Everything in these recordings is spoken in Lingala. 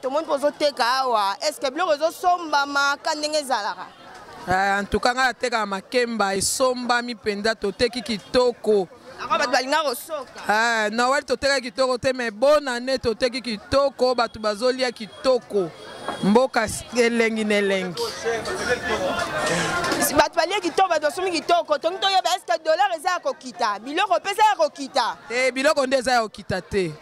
Tout le monde pose au teka. Est-ce que bleu réseau somba ma kandenge zalara? En tout cas, on teka makemba et somba mi penda to teki kitoko. Noël to teka kitoko te mais bonne année to teki kitoko batu bazolia kitoko. Mboka elengi nelengi. Batu balia kitoko batu sumi kitoko. Tongi to yeba est-ce que dollar eza kokita? Biloko pesa kokita. Biloko nde eza kokita te.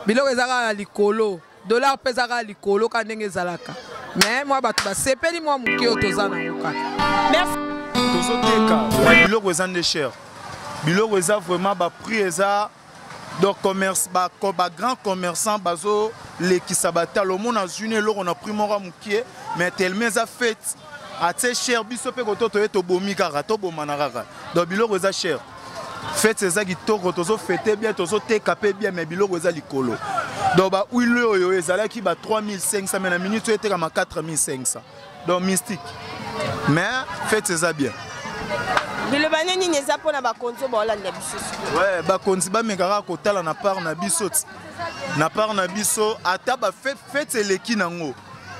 Biloko eza ka likolo. Dollar pesa ka likolo ka ndenge ezalaka. Mais moi batu ba sepeli moi muki otoza na muka. Merci. Tozo teka. Biloko eza nde cher. Biloko eza vraiment ba prix eza donc commerce ba grand commerçant bazo les qui sabata le monde a june l'euro on a pris mora mukie mais tellement eza fait a très cher biso pe koto to to bomi kaka to bomana kaka donc biloko eza cher fête eza kitoko tozo fêter bien tozo teka pe bien mais biloko eza likolo donc ba huile oyo ezala ki ba 3500 mais na minute to eteka ma 4500 donc mystique mais fête eza bien. Bilobane ni neza pona ba konzo ba Hollande biso. Ouais, ba konzi ba mekara kotala na part na biso. Na part na biso ata ba fête eleki nango.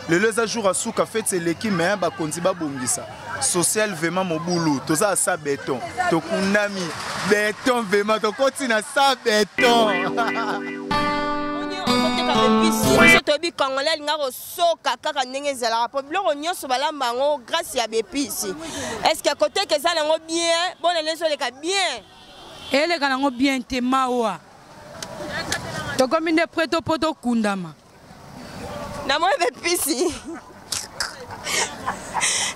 Le leza jour a souka fête eleki mais ba konzi ba bongisa. Social vraiment mobulu, toza sa béton. To kunami béton vraiment to kotina sa béton. Biso tobi congolais linga ko soka kaka ndenge ezala po biloko nyonso balamba ngo grâce ya bepisi. Est-ce que côté que ça lango bien bon leso leka bien ele kana ngo bien te mawa to komi ne preto poto kundama na mo bepisi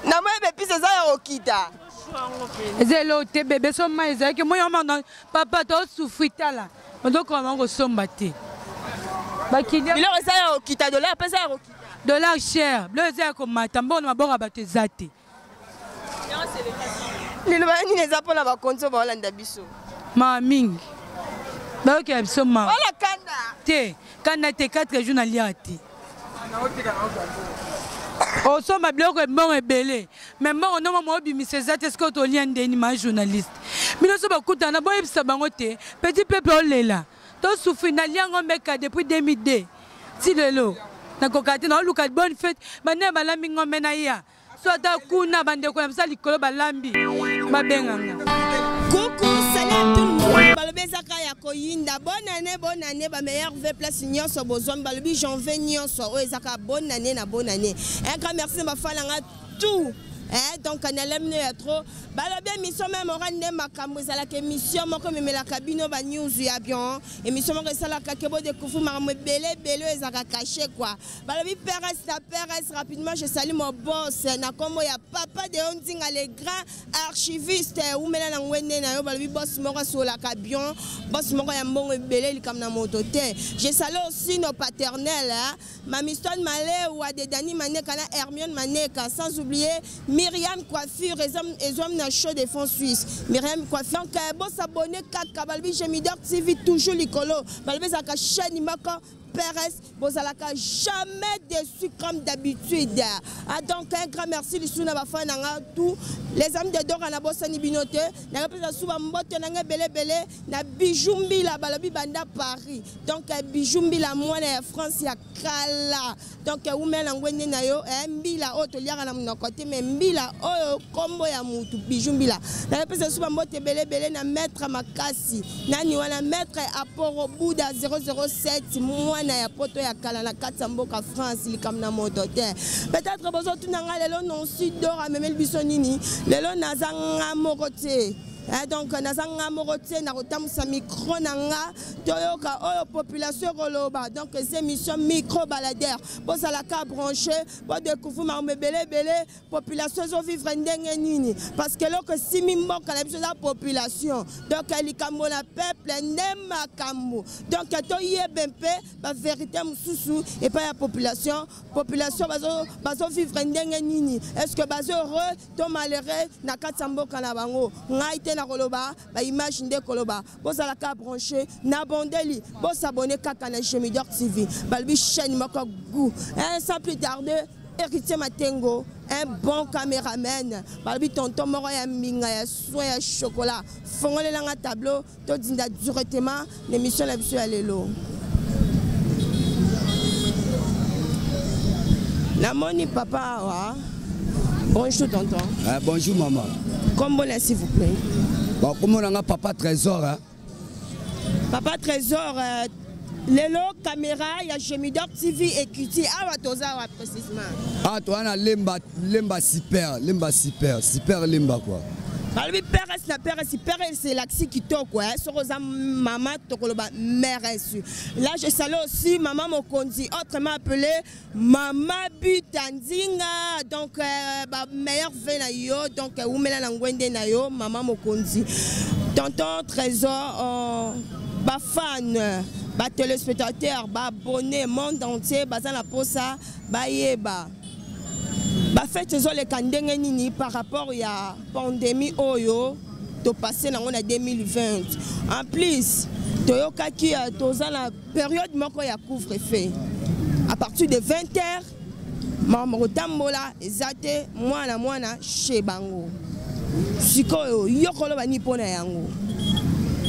na mo bepisi za ya okita ezelo te bébé so ma ezaki moyo mama papa to souffrita la ndo ko mango somba te. Biloko eza ya okita dollar pesa ya okita. Dollar cher, bleu eza ko matambo na mabora batezate. Lilo ba ni neza pona ba konzo ba Hollande biso. Ma mingi. Ba ke biso ma. Ola kanda. Te, kanda te 4 jours na liati. O so ma bloko e bon ebele. Mais bon no mo bimisa zate est-ce que to lien ndeni ma journaliste. Mino so ba kutana bo ebisa bango te. Petit peuple olela. To souffri na liango meka depuis 2002. Si lelo na kokati na luka bonne fête bane balambi ngombe na ya. Soit ta kuna bande ko yamsa likolo balambi babenganga. Coucou, salut tout le monde. Balobi zaka ya koyinda bonne année ba meilleur ve place nyonso bozom balobi janvier nyonso o ezaka bonne année na bonne année. Un grand merci ba falanga tout. Donc on a l'amené à trop. Balobi mission même on rende makambo ezala ke mission moko memela kabino ba news ya bien. Émission moko ezala ka kebo de kufu makambo belé ezaka caché quoi. Balobi Perez rapidement je salue mon boss na kombo ya papa de Ondinga le grand archiviste ou mena na ngwende na yo balobi boss moko so la ka bien. Boss moko ya mbongo belé likam na moto te. Je salue aussi nos paternels Mami Stone Malé ou Adedani Maneka na Hermione Maneka sans oublier Myriam Coiffure et hommes na show de fonds suisse. Myriam Coiffure. Donc, bon s'abonner 4 Balbi Gemidor TV toujours l'icolo. Balbi Zaka chaîne Imaka Perez. Bozalaka jamais déçu comme d'habitude. Donc, un grand merci les sous na bafana nga tout. Les amis de Dora na bosani binote. Na pesa suba mbote na belé na Bijumbi la Balobi Banda Paris. Donc, Bijumbi la moine ya France ya kala. Donc, women ngwende na yo mbila oto liaka na mnokote mais mbila oyo kombo ya mutu Bijumbila. Na pesa suba mbote belé na maître makasi. Nani wana maître Aporo Bouda 007 mwana ya poto ya kala na Katsamboka France likam na motote. Peut-être bozo tunanga lelo non sudora memel bisonini. Lelo nazanga mokote. Donc nazanga morote na kotamsa micro nanga toyoka oyo population roloba donc ces émissions micro baladeur pour ça la ka branché pour découvrir ma belé population zo vivre ndenge nini parce que loko simi mboka la biso la population donc likambo na peuple ndema kambo donc to yebempe ba vérité mususu et pas la population bazo vivre ndenge nini est-ce que bazo heureux to malheureux na katsamboka na bango ngai na koloba ba image nde koloba bozala ka branché na bondeli bo s'abonner kaka na Gemidor TV balbi chaîne moko goût sans plus tarder Héritier Matengo un bon caméraman balbi tonton moro ya minga ya soin ya chocolat fongole langa tableau to dinda directement l'émission la biso ya lelo Namoni papa, bonjour tonton. Bonjour maman. Comment est s'il vous plaît? Bon, comment on a papa Trésor? Hein? Papa Trésor, Lelo caméra, il y a Gemidor TV et Kuti. Ah, Watoza, précisément. Ah, toi, on a lemba super lemba quoi. Balbi père c'est l'axi qui toque quoi. Sur maman tokoloba mère reçue. Là je salue aussi maman Mokonzi, autrement appelée Maman Butandinga. Donc meilleure vena yo donc oumela na ngwende na yo maman Mokonzi. Tonton Trésor ba fan ba téléspectateur ba abonné monde entier baza na posa ba yeba. Fait les kandenge nini par rapport à la pandémie oyo to passé en 2020. En plus, toyoka ki toza la période moko ya couvre-feu. À partir de 20h, maman tambola ezate mwana chez bango. Sikoyo yokolo bani pona yango.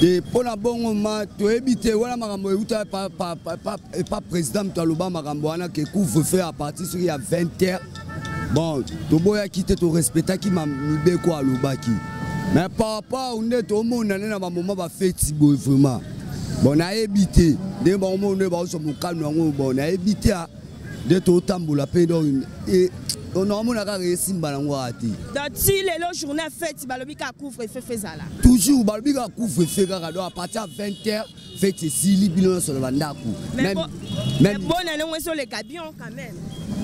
Et pour la bonne moment, tu habites voilà marambo pas président Taloba marambo ana que couvre-feu à partir de 20h. Bon, tu dois quitter ton respect qui m'a mis quoi à l'obaki. Mais par rapport à tout le monde, on a un moment va faire vraiment. Bon, on a évité. Dès bon moment, on a son calme, on a évité de tout tambour la paix et on a réussi à balanguati. Donc si les journées fêtes, balobika couvre-feu faisala. Toujours balobika couvre-feu à partir de 20h, fête si libre sur le bandaku. Mais bon année on sur les camions quand même.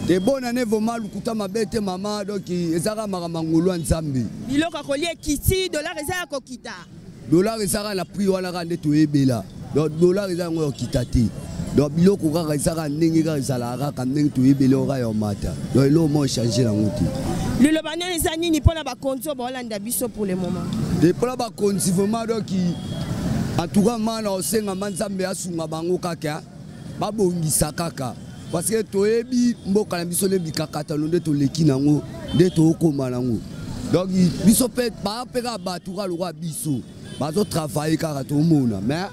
Et bonne année vraiment lukuta mabete maman donc ezaka makamangolo nzambe. Biloko kolie kiti dollar ezaka kokita. Dollar ezaka la prix wana ka ndeto ebela. Donc dollar ezaka ngo kitati. Donc biloko kaka ezaka ndenge ka ezala ka ndenge to ebela ora yo mata. Donc lo mo changer la ngoti. Le banane ezani ni pona ba konzo ba Hollande biso pour le moment. Et pour la ba konzi vraiment donc en tout cas mana osenga manzambe asunga bango kaka. Ba bongisa kaka. Parce que toyebi mboka na biso le bikakata londe to leki nango de to okoma nango donc biso pe ba peka batu ka lokwa biso bazo travailler kaka to mona mais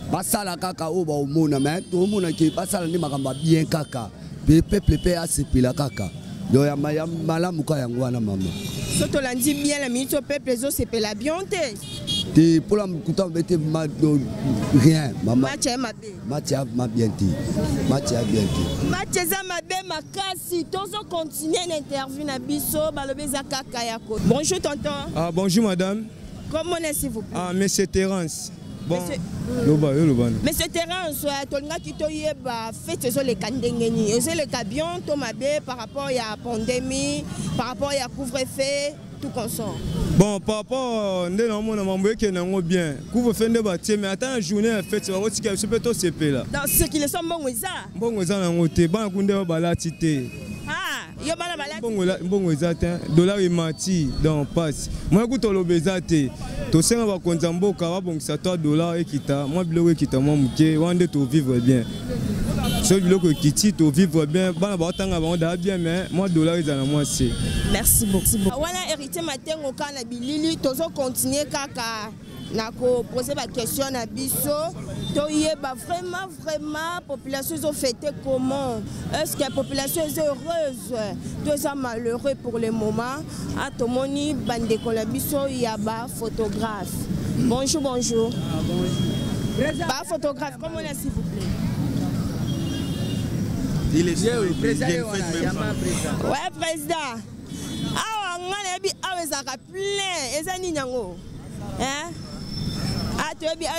basala kaka o ba mona mais to mona ke basala ndi makamba bien kaka pe peuple pe asepela kaka donc ya malamu ka yango wana mama soto landi bien la minute peuple zo sepela bien te te pour la kuta bete rien maman Mathieu m'a bien dit Mathieu mabe makasi tozo continuer l'interview na biso balobeza kaka yako. Bonjour tonton. Ah bonjour madame. Comment est s'il vous plaît? Ah monsieur Terence. Bon. Monsieur Terence tolinga kito yeba fait zo le kandengeni. Ose le cabion to mabe par rapport à la pandémie, par rapport à couvre-feu. Bon, par rapport à ce bien, couvre-feu de bâtiment, mais attends, la journée est faite, c'est ce qui peut se faire là. Dans ce qui le sont bon, ça. Bon, ça, on est bon, on balatité. Ah, il y a bon, dollar et mati, donc passe. Moi, écoute, l'obésité, tu sais, on va contambo, bon, ça $, et quitta, moi, bleu, quitta, moi, mouké, on est tout vivre bien. Ce que quitte, tu vivre bien, bien, mais moi, $, ils en moi, c'est. Merci beaucoup. Voilà, hérité matin au Canada, Lili, tu vas continuer kaka. Nako poser ma question à Bisso. Vraiment, population ont fêté comment? Est-ce que la population est heureuse? Deux ans malheureux pour le moment. À Tomoni, bande Kolabiso, Yaba, photographe. Bonjour. Bonjour. Bah, photographe, comment est-ce s'il vous plaît? Il est président. Ouais, président. Ah, on a plein. Et ça, n'y a hein? Ah, tu as bien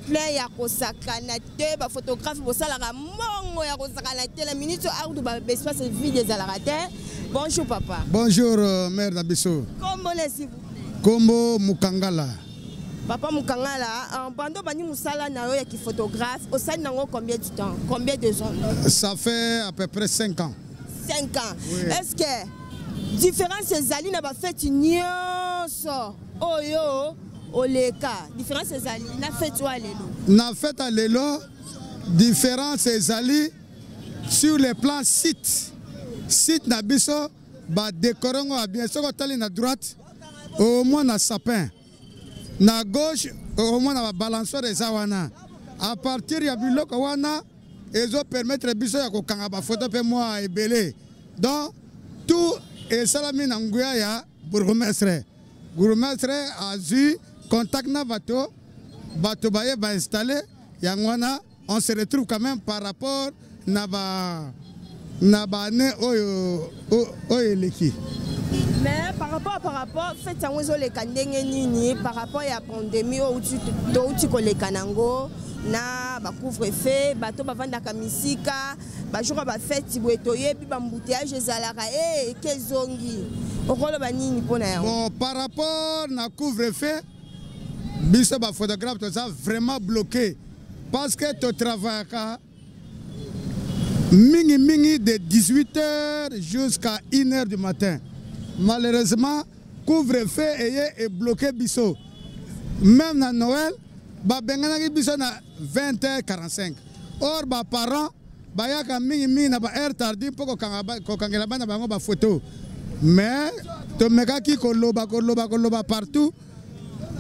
plein ya kosakana te ba photographe bosala ka mongo ya kosakana te la minute ardu ba espace vide za la rater. Bonjour papa. Bonjour mère Nabiso. Comment s'il vous plaît? Kombo Mukangala. Papa Mukangala, pendant bani musala na yo ya ki photographe, au sein nango combien de temps? Combien de ans? Ça fait à peu près 5 ans. 5 ans. Oui. Est-ce que différence ezali na ba fête nyonso oyo oleka différence ezali na fête wa lelo na fête à lelo différence ezali sur le plan site na biso ba décorango a bien soko tali na droite au moins na sapin na gauche au moins na balançoire eza wana à partir ya biloko wana ezo permettre biso ya kokanga ba photo pe moi ebele. Donc tout et salami na nguya ya bourgmestre. Bourgmestre a eu contact na bato baye ba installer yangwana on se retrouve quand même par rapport na ba ne oyo leki. Mais par rapport fait ça les nini par rapport à la pandémie où tu les kanango na ba couvre-feu bato ba vanda kamisika ba jour ba fête boetoye puis ba embouteillage ezalaka kezongi okolo ba nini pona yango. Bon par rapport na couvre-feu biso ba photographe tout ça vraiment bloqué parce que tu travailles mingi de 18h jusqu'à 1h du matin. Malheureusement, couvre-feu est bloqué biso. Même dans Noël, benganaki biso na 20h45. Or ba parents bayaka mingi na ba heure tardi pour ko kangela bana bango ba photo. Mais to mekaki ko loba partout.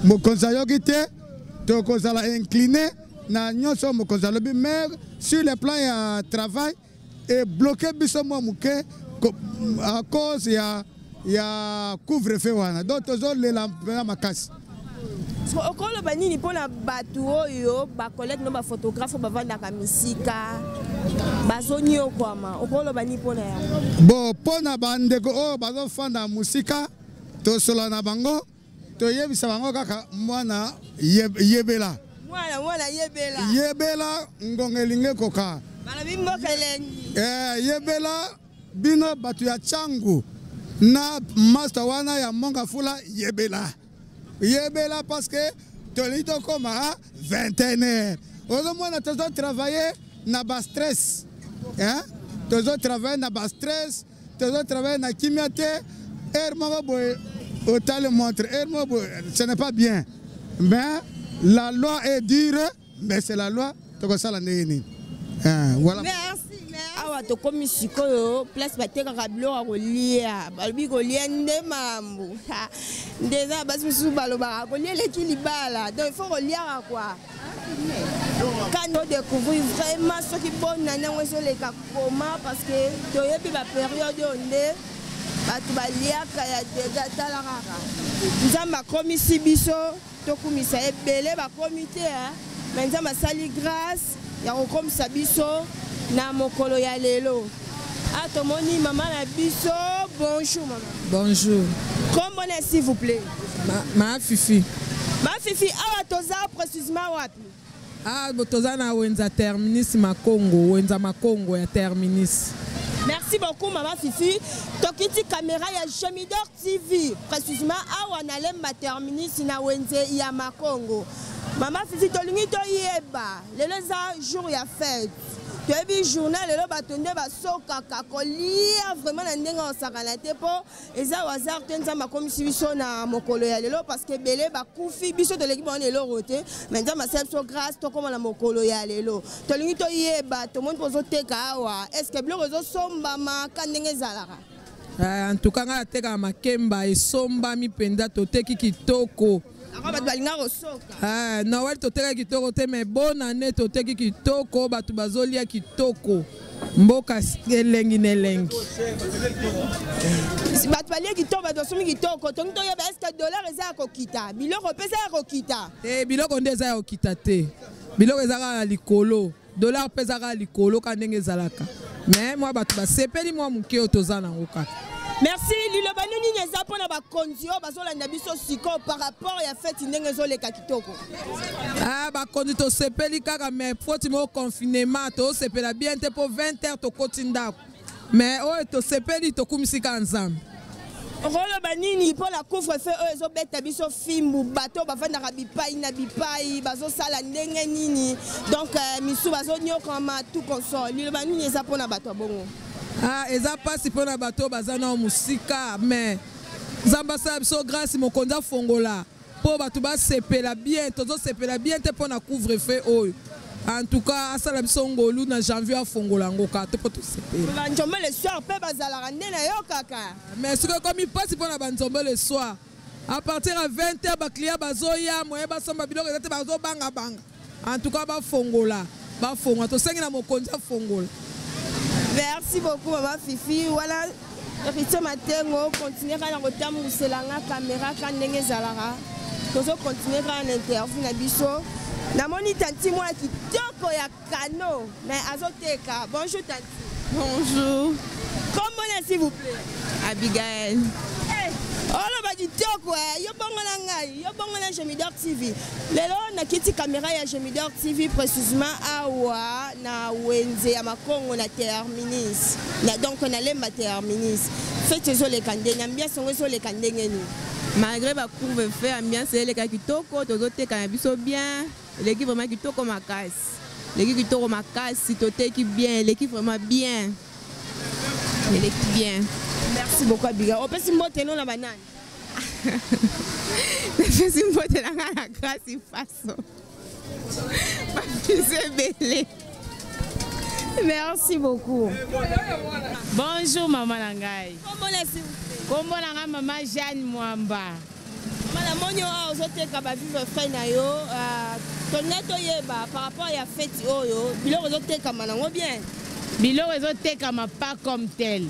Mo konsayo kite to kozala incliné na nyonso mo konzalo bi mais sur le plan ya travail et bloqué biso mo muke à cause ya couvre-feu wana. Donc toujours les lampes makasi. Okolo banini pona batu oyo ba collègue no ba photographe ba vanda ka misika bazoni okwama okolo bani pona ya bon pona bandeko o bazo fanda musika to sola na bango to yebisa bango kaka mwana yebela yebela ngongelinge koka bana bimboka elengi yebela bino batu ya changu na master wana ya monga fula yebela parce que tolito comme à 21h. Au moins nous avons travaillé na bas stress. Hein? Nous avons travaillé na bas stress, nous avons travaillé na kimiate. Ce n'est pas bien. Mais la loi est dure, mais c'est la loi. Voilà. Merci. Awa to komi sikoyo place bateka biloko kolia balobi kolia nde mambo ndeza basi musu baloba kolia leki libala donc il faut kolia quoi quand on découvrir vraiment ce qui bonne nana weso le kakoma parce que toyebi ba période onde batu baliaka ya dega tala kaka nzamba komi sibiso to komisa ebele ba comité mais nzamba sali grâce ya kokomisa biso na mokolo ya lelo atomoni maman na biso bonjour maman. Bonjour. Comment est s'il vous plaît? Ma Fifi. Ma Fifi awa toza précisément wapi? Toza na wenza terminus Makongo, wenza Makongo ya terminus. Merci beaucoup maman Fifi. Tokiti caméra ya Jamidor TV précisément awa na lemba terminus na wenze ya Makongo. Maman Fifi tolingi to yeba lelo za jour ya fête. Tu as vu le journal, le bâtonnier va soka kolia vraiment na ndenga osakana te po eza wazar tenza makomi sibiso na mokolo ya lelo parce que belé ba kufi biso to l'équipe on est lelo roté maintenant ma self so grâce to comme na mokolo ya lelo to lingi to yeba to monde pozo teka awa est-ce que blo rezo somba ma kandenge zalaka en tout cas nga teka makemba esomba mi penda to teki kitoko. Noël toteka kitoko te mais bonne année toteki kitoko batu bazolia kitoko mboka elengi nelengi batu balia kitoko batu somi kitoko tongi to yeba est-ce que dollar eza kokita biloko pesa ya kokita biloko nde eza ya kokita te biloko ezaka na likolo dollar pesa ka likolo ka ndenge ezalaka mais moi batu basepeli moi muke oyo toza nango kaka. Merci liloba nini neza pona ba kondio bazolanda biso siko par rapport ya fête ndenge zoleka kitoko. Ba kondi to sepeli kaka mais faut mo confinement to sepela bien te pour 20h to kotinda. Mais o to sepeli to kumisika nzambe. Rolo banini pour la couvre-feu ezo beta biso fimbu bato bavanda bipai na bipai bazo sala ndenge nini. Donc misu bazo nyoka ma tout console. Liloba nini neza pona bato bongo. Eza pasi pona bato bazana musika mais nzamba sa biso grâce mokonza fongola po bato ba sepela bien tozo sepela bien te pona couvre-feu oyo en tout cas asala biso ngolu na janvier afongola ngoka te po to sepela banzombe le soir pe bazala rande na yo kaka mais ce que comme pasi pona banzombe le soir à partir à 20h ba client bazoya moye ba somba biloko te bazo banga en tout cas ba fongola bafongola tosengi na mokonzi afongola. Merci beaucoup maman Fifi. Voilà Rito Matengo continuer à retambousser la caméra quand ndenge ezalaka. Tozo continuer à interview na biso. Na moni tanti moi kitoko ya kano mais azoteka. Bonjour tanti. Bonjour. Comment est s'il vous plaît? Abigail. Oh là bas kitoko yo bongo na ngai, yo bongo na Gemidor TV. Lelo na kiti caméra ya Gemidor TV précisément awa na wenze ya makongo na terminus. Na donc on allait ma terminus. Faites zo le kandenge, ambiance ngo zo le kandenge ni. Malgré ba couvre-feu, ambiance le ka kitoko, tozote ka biso bien. L'équipe vraiment kitoko makasi. L'équipe kitoko makasi, toteki bien, l'équipe vraiment bien. L'équipe bien. Merci beaucoup Abigail. On peut se monter non la banane. Se monter la grâce façon. C'est belé. Merci beaucoup. Bonjour maman Langai. Comment est-ce? Comment la maman Jeanne Mwamba. Maman monyo a ozote ka ba vivre frère na yo toneto yeba par rapport à fête oyo biloko ozote ka manango bien. Biloko ozote ka ma pas comme tel.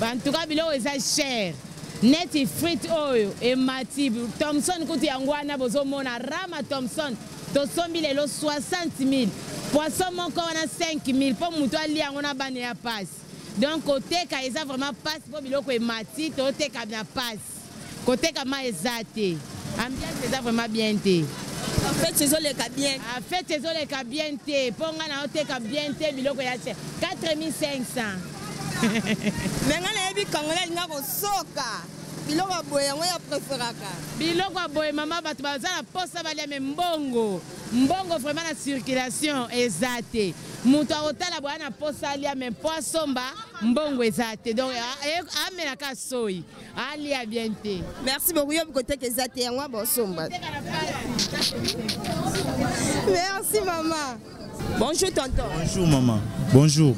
En tout cas biloko eza cher. Net frites oyo et mati Thomson kuti yangwana bozomona Rama Thomson tosombi lelo 60 000. Poisson moko wana 5 000 pour muto ali yango na bane ya passe. Donc côté ka eza vraiment passe pour biloko et mati tote ka na passe. Côté ka ma ezate. Ambiance eza vraiment bien té. En fait c'est zo le ka bien. En fait c'est zo le ka bien té. Ponga na ote ka bien té biloko ya cher. 4500. Mais ngana yebi kangola linga ko soka. Biloko boye yango ya préféraka. Biloko boye mama batu baza na posa balia me mbongo. Mbongo vraiment na circulation ezate. Mutu otala boya na posa alia me poisson ba mbongo ezate. Donc amena ka soyi. Alia bien té. Merci beaucoup yo côté que ezate yango bosomba. Merci maman. Bonjour tonton. Bonjour maman. Bonjour.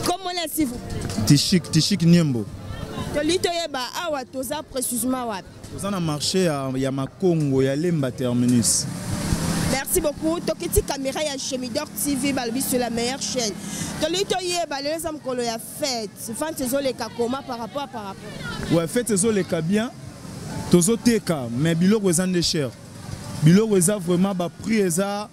Comment est s'il vous plaît? Tishik Niembo. Tolito yeba awa toza précisément wapi? Toza na marché ya Makongo ya Lemba terminus. Merci beaucoup. Tokiti caméra ya Gemidor TV balbi sur la meilleure chaîne. Tolito yeba les hommes kolo ya fête. Fante zo le kakoma par rapport. Ouais, fête zo le ka bien. Tozo teka mais biloko ezande cher. Biloko eza vraiment ba prix eza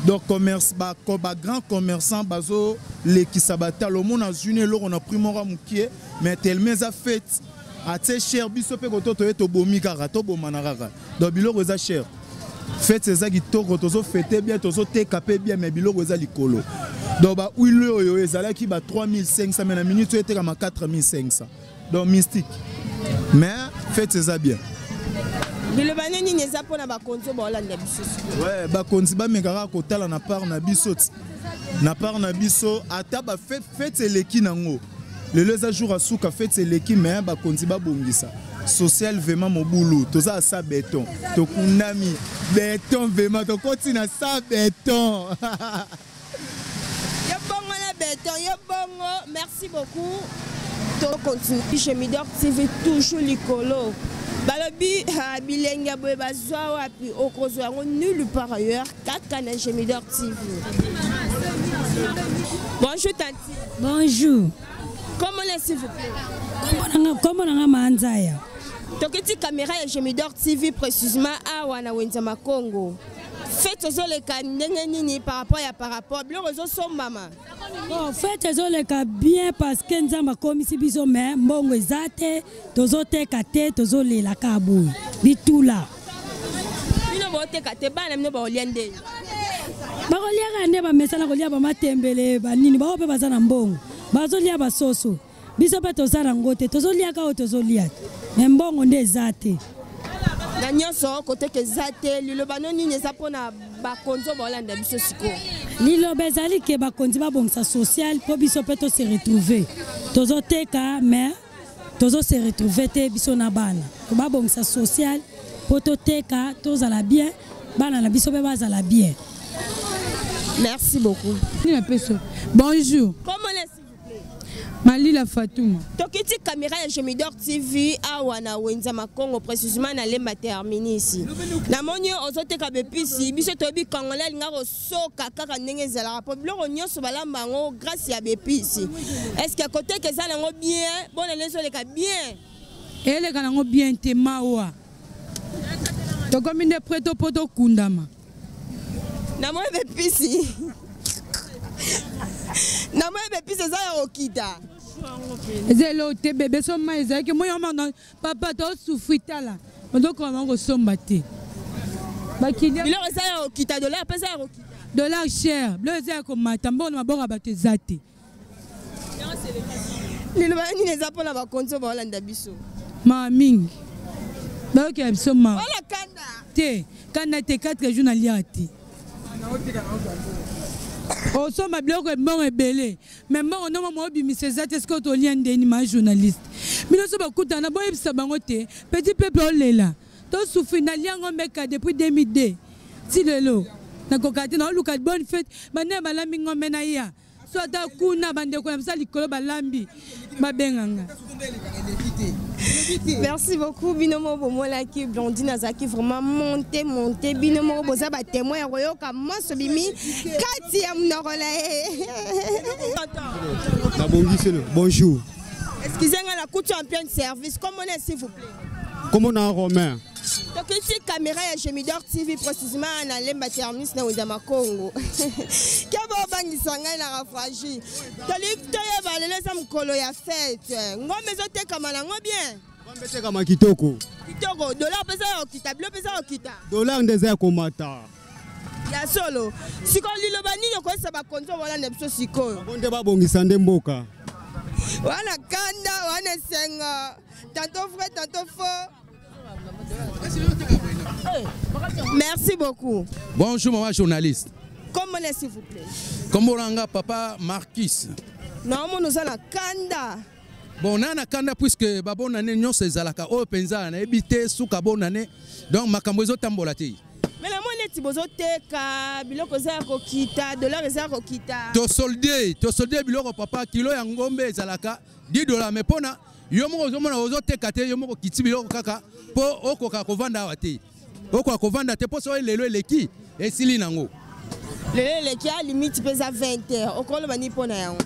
donc commerce ba grand commerçant bazo les qui sabata le monde a une loro na primora mukie mais tellement ça fait à très cher biso pe ko to to bomi kaka to bomana kaka donc biloko eza cher fête c'est ça qui toko tozo fêter bien tozo te capé bien mais biloko eza likolo donc ba huile yo ezala ki ba 3500 mais na minute était comme 4500 donc mystique mais fête c'est ça bien. Le banani neza pona ba konzo ba olanda biso. Ouais, ba konzi ba mekara kotala na part na biso. Na part na biso ata ba fête leki nango. Le leza jour asuka fête leki mais ba konzi ba bongisa. Social vraiment mobulu, toza sa béton. To kunami béton vraiment to kotina sa béton. Yo bongo na béton, yo bongo. Merci beaucoup. To continue Gemidor TV toujours likolo. Balobi bilenga boye bazwa wapi okozwa yango nulle part ailleurs kaka na Gemidor TV. Bonjour tanti. Bonjour. Comment est s'il vous plaît? Comment nanga manzaya? Tokiti caméra ya Gemidor TV précisément awa na wenza Makongo. Faites zo le ka ndenge nini par rapport biloko zo sombama. Bon, faites zo le ka bien parce que nzamba komisi biso mais mbongo ezate tozo teka te tozo lela ka boy. Bitula. Bino bo teka te bana mino ba oliende. Ba oliaka nde ba mesala ko lia ba matembele ba nini ba ope bazana mbongo. Bazo lia ba soso. Biso pe tozara ngote tozo lia ka o tozo lia. Mais mbongo nde ezate. Na nyonso côté que zate liloba nini eza pona bakonzo bolanda biso siko liloba ezali ke bakonzi babongisa social po biso pe to se retrouver tozo teka mais tozo se retrouver te biso na bana babongisa social po to teka tozala bien bana na biso pe bazala bien. Merci beaucoup. Bonjour. Comment est s'il vous plaît? Malila Fatouma. Tokiti caméra ya Jemidor TV awa na wenza makongo précisément na lemba termini ici. Na monyo ozoteka bepisi biso tobi congolais ngaro soka kaka ndenge ezala po biloko nyonso balamba ngo grâce ya bepisi. Est-ce que côté que ça nango bien bon lezo leka bien. Ele kana ngo bien te mawa. Tokomi ne preto poto kundama. Na mo bepisi. Na mo bepisi za ya okita. Zelo te bébé soma ezaki moyo mama papa to souffrita là. Ndoko mango somba te. Bakinya. Bilo za ya okita dollar pesa ya okita. Dollar cher. Bilo za ko matambo na mabora batezate. Lilo ba ni neza pona ba konzo ba Holanda biso. Ma mingi. Ba ke soma. Wala kanda. Te, kanda te 4 jours na liati. On sort ma blog bon et belé. Mais moi on a moi bimi c'est est-ce que tu lien d'eni ma journaliste. Mais nous sommes kuta na boy sabangote. Petit peuple olela. To souffrir na lien ngomeka depuis 2002. Si lelo. Na kokati na luka bonne fête. Bana balambi ngomena ya. Soit ta kuna bande ko na msali kolo balambi. Babenganga. Merci beaucoup Binomo Bomola qui Blondine Azaki vraiment monté Binomo boza ba témoin royo comme so bimi kati ya mnorola. Bonjour. Excusez-moi la coup champion de service comment est s'il vous plaît. Comment on a Romain? Donc ici caméra ya Jemidor TV précisément na lemba terminus na Wizama Congo. Kabo bangisa ngai na rafraji. Tolik toya balele sa mkolo ya fête. Ngombe zote kama na ngo bien. Ngombe te kama kitoko. Kitoko dollar pesa ya okita, bilo pesa ya okita. Dollar ndeza komata. Ya solo. Siko lilo bani yoko sa ba konzo wala nebso siko. Bonde babongisa nde mboka. Wana kanda, wana senga. Tantôt vrai, tantôt faux. Merci beaucoup. Bonjour maman journaliste. Comment est s'il vous plaît? Comment on papa Marquis? Non, nous allons kanda. Bon, on a kanda puisque babon année nyon se zalaka o penza na ebité souka bon année. Donc makambozo tambolati. Mais la monnaie tibozo teka biloko za kokita dollar za kokita. To soldé biloko papa kilo ya ngombe zalaka $10 mais pona yo moko zomona ozo teka te yo moko kiti biloko kaka po okoka kovanda wate. Okoka kovanda te po so lelo eleki esili nango. Lelo eleki a limite pesa 20 heures. Okolo bani pona yango.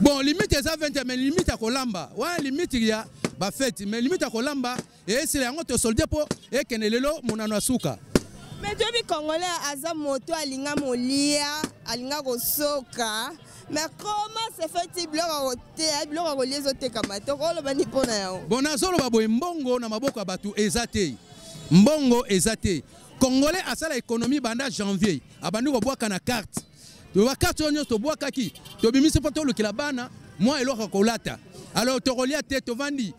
Bon, limite eza 20 mais limite à kolamba. Ouais, limite il y a ba fête mais limite à kolamba et c'est yango to soldé po e kenelelo monano asuka. Mais tu es congolais aza moto alinga molia, alinga kosoka. Mais comment se fait-il bloko relié zote kamato ko lo bani pona yao. Bon azolo babo mbongo na maboko ya batu ezate. Mbongo ezate. Congolais asala économie banda janvier. Abandu ko boaka na carte. To ba carte onyo to boaka ki. To bimise poto lo kilabana, moi eloko kolata. Alors to relia te to vandi.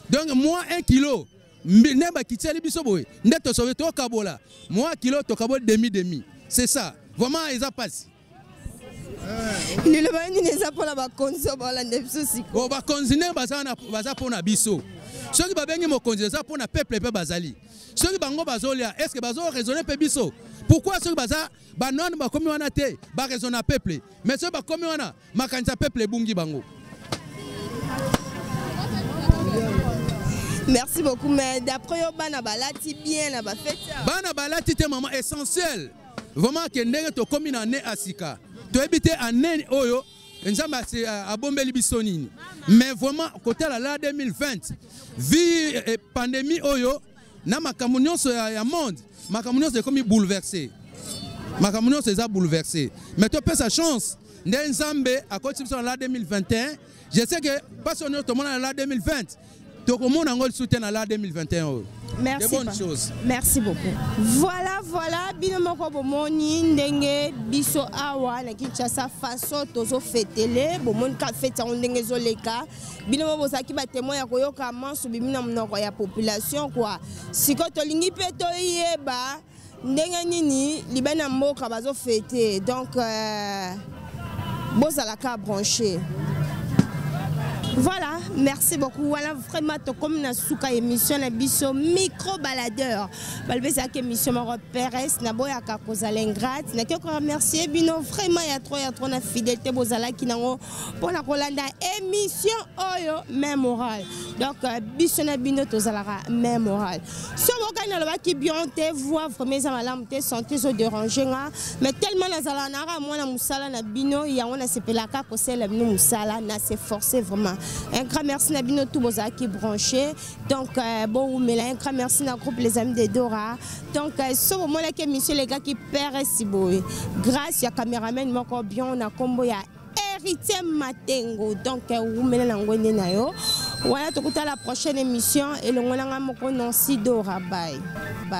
Donc moi 1 kilo Neba kiteli biso boy. Nde to sowe to kabola. Moi kilo to kabol demi. C'est ça. Vraiment ils a passé. Lilo bani neza pona ba konzo ba la ndebso siko. O ba konzine baza pona biso. Ceux qui babengi mo konzo za pona peuple pe bazali. Ceux qui bango bazolia est-ce que bazo raisonner pe biso? Pourquoi ceux qui baza banon ba komi wana te ba raisonner peuple. Mais ceux ba komi wana makanza peuple bungi bango. Merci beaucoup, mais d'après yo bana balati bien na ba fête. Bana balati te maman essentiel. Vraiment que ndenge to komi na ne asika. To habiter année oyo nzamba c'est à bombeli bisonini. Mais vraiment côté la 2020 vie pandémie oyo na makambo nyonso ya monde, makambo nyonso est comme bouleversé. Makambo nyonso est bouleversé. Mais tu peux sa chance ndenge nzambe à côté de la 2021, je sais que pas sur notre monde la 2020. Donc au monde angol soutien à la 2021. Merci. De bonnes choses. Merci beaucoup. Voilà, binomoko bomoni ndenge biso awa na Kinshasa façon tozo fêtele bomoni ka fête en ndenge zoleka binomo bozaki ba témoin ya koyoka manso bimina mnoko ya population quoi. Siko tolingi pe to yeba ndenge nini libana mboka bazo fêter donc bozalaka branché. Voilà, Merci beaucoup. Voilà vraiment comme na souka émission na biso micro baladeur. Balbe ça que émission Maro Perez na boya ka Kozalengrad. Na que remercier bino vraiment ya trop na fidélité bozala ki nango pona kolanda émission oyo mémorale. Donc biso na bino tozalara mémorale. So boka na loba ki bien te voix vraiment za malam te santé so déranger nga mais tellement na zala na mona musala na bino ya on a sepelaka ko sela bino musala na se forcer vraiment. Un grand merci Nabino tout boza qui branché. Donc bon mais là un grand merci na groupe les amis de Dora. Donc ce moment là que monsieur les gars qui perd si beau. Grâce à caméraman moko bien on a combo ya Héritier Matengo. Donc vous mettez la ngone na yo. Voilà tout à la prochaine émission et le ngona moko non si Dora bye. Bye.